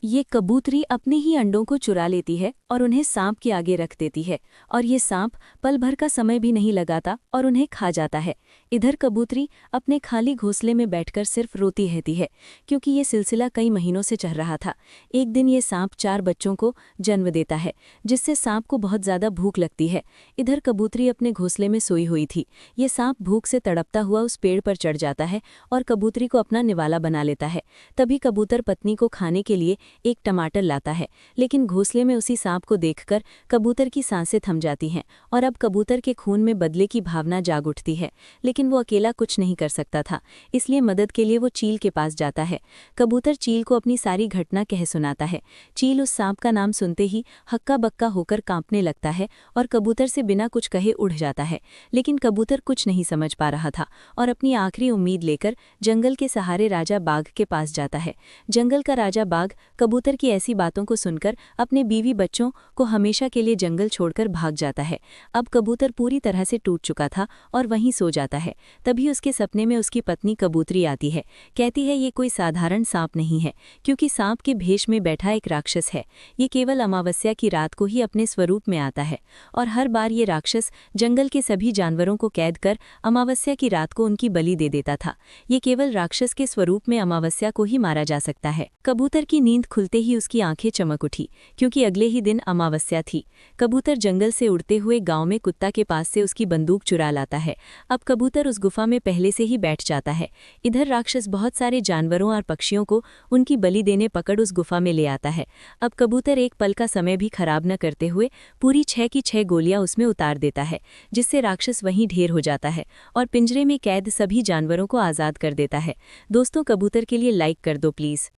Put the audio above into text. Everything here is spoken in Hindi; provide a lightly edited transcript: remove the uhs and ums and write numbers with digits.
ये कबूतरी अपने ही अंडों को चुरा लेती है और उन्हें सांप के आगे रख देती है और ये सांप पल भर का समय भी नहीं लगाता और उन्हें खा जाता है। इधर कबूतरी अपने खाली घोंसले में बैठकर सिर्फ रोती रहती है क्योंकि ये सिलसिला कई महीनों से चल रहा था। एक दिन ये सांप 4 बच्चों को जन्म देता है जिससे सांप को बहुत ज़्यादा भूख लगती है। इधर कबूतरी अपने घोंसले में सोई हुई थी। ये सांप भूख से तड़पता हुआ उस पेड़ पर चढ़ जाता है और कबूतरी को अपना निवाला बना लेता है। तभी कबूतर पत्नी को खाने के लिए एक टमाटर लाता है, लेकिन घोंसले में उसी सांप को देखकर कबूतर की सांसें थम जाती हैं और अब कबूतर के खून में बदले की भावना जाग उठती है। लेकिन वो अकेला कुछ नहीं कर सकता था, इसलिए मदद के लिए वो चील के पास जाता है। कबूतर चील को अपनी सारी घटना कह सुनाता है। चील उस सांप का नाम सुनते ही हक्का बक्का होकर कांपने लगता है और कबूतर से बिना कुछ कहे उड़ जाता है। लेकिन कबूतर कुछ नहीं समझ पा रहा था और अपनी आखिरी उम्मीद लेकर जंगल के सहारे राजा बाघ के पास जाता है। जंगल का राजा बाघ कबूतर की ऐसी बातों को सुनकर अपने बीवी बच्चों को हमेशा के लिए जंगल छोड़कर भाग जाता है। अब कबूतर पूरी तरह से टूट चुका था और वहीं सो जाता है। तभी उसके सपने में उसकी पत्नी कबूतरी आती है। कहती है ये कोई साधारण सांप नहीं है, क्योंकि सांप के भेष में बैठा एक राक्षस है। ये केवल अमावस्या की रात को ही अपने स्वरूप में आता है और हर बार ये राक्षस जंगल के सभी जानवरों को कैद कर अमावस्या की रात को उनकी बलि दे देता था। ये केवल राक्षस के स्वरूप में अमावस्या को ही मारा जा सकता है। कबूतर की नींद खुलते ही उसकी आंखें चमक उठी, क्योंकि अगले ही दिन अमावस्या थी। कबूतर जंगल से उड़ते हुए गांव में कुत्ता के पास से उसकी बंदूक चुरा लाता है। अब कबूतर उस गुफा में पहले से ही बैठ जाता है। इधर राक्षस बहुत सारे जानवरों और पक्षियों को उनकी बलि देने पकड़ उस गुफा में ले आता है। अब कबूतर एक पल का समय भी खराब न करते हुए पूरी 6 की 6 गोलियां उसमें उतार देता है, जिससे राक्षस वहीं ढेर हो जाता है और पिंजरे में कैद सभी जानवरों को आज़ाद कर देता है। दोस्तों, कबूतर के लिए लाइक कर दो प्लीज़।